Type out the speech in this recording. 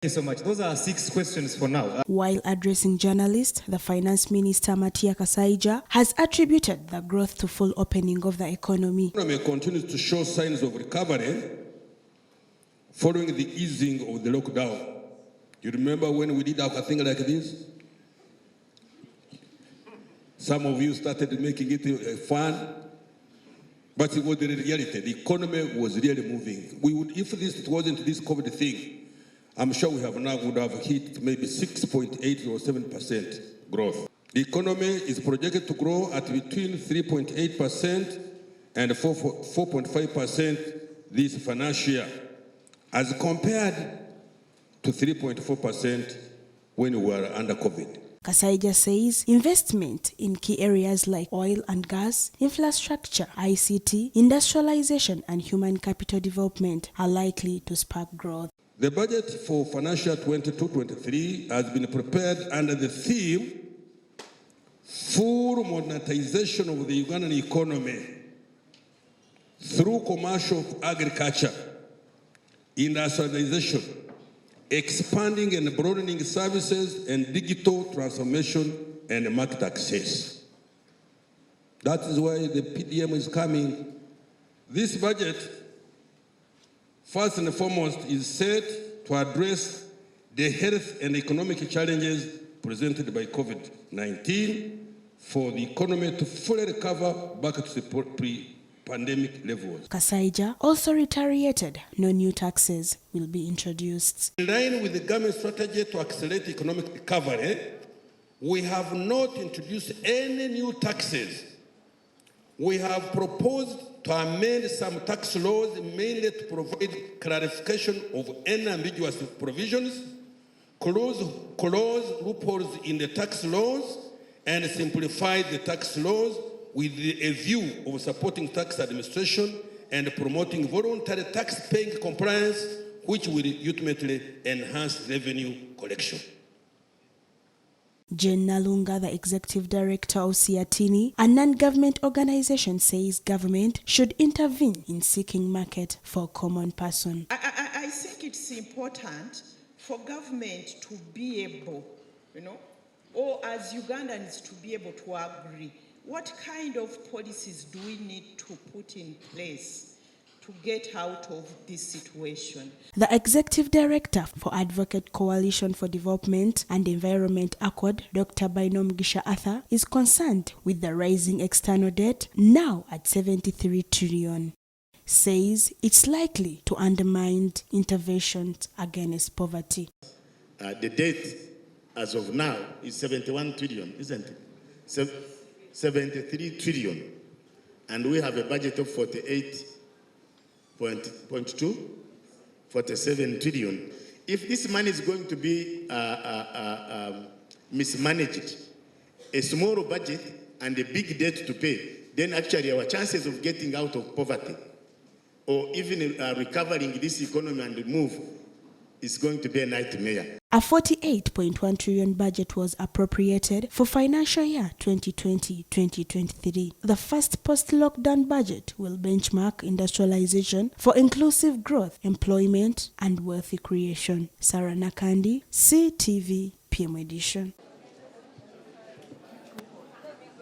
Thank you so much. Those are 6 questions for now. While addressing journalists, the Finance Minister Matia Kasaija has attributed the growth to full opening of the economy. The economy continues to show signs of recovery following the easing of the lockdown. You remember when we did a thing like this? Some of you started making it fun, but it was the reality. The economy was really moving. If it wasn't this COVID thing, I'm sure we would have hit maybe 6.8 or 7% growth. The economy is projected to grow at between 3.8% and 4.5% this financial year, as compared to 3.4% when we were under COVID. Kasaija says investment in key areas like oil and gas, infrastructure, ICT, industrialization, and human capital development are likely to spark growth. The budget for financial 22-23 has been prepared under the theme full modernization of the Ugandan economy through commercial agriculture, industrialization, expanding and broadening services, and digital transformation and market access. That is why the PDM is coming. This budget, first and foremost, is set to address the health and economic challenges presented by COVID-19 for the economy to fully recover back to the pre-pandemic levels. Kasaija also reiterated no new taxes will be introduced. In line with the government strategy to accelerate economic recovery, we have not introduced any new taxes. We have proposed to amend some tax laws mainly to provide clarification of any ambiguous provisions, close loopholes in the tax laws, and simplify the tax laws with a view of supporting tax administration and promoting voluntary tax-paying compliance, which will ultimately enhance revenue collection. Jane Nalunga, the executive director of Siatini, a non-government organization, says government should intervene in seeking market for common person. I think it's important for government to be able, or as Ugandans to be able to agree what kind of policies do we need to put in place to get out of this situation. The executive director for Advocate Coalition for Development and Environment Accord, Dr. Bainom Gisha Arthur, is concerned with the rising external debt, now at 73 trillion. Says it's likely to undermine interventions against poverty. The debt as of now is 71 trillion, isn't it? 73 trillion. And we have a budget of 48.2, 47 trillion. If this money is going to be mismanaged, a small budget and a big debt to pay, then actually our chances of getting out of poverty or even recovering this economy and move is going to be a nightmare. A 48.1 trillion budget was appropriated for financial year 2020-2023. The first post-lockdown budget will benchmark industrialization for inclusive growth, employment, and wealthy creation. Sarah Nakandi, CTV, PM Edition.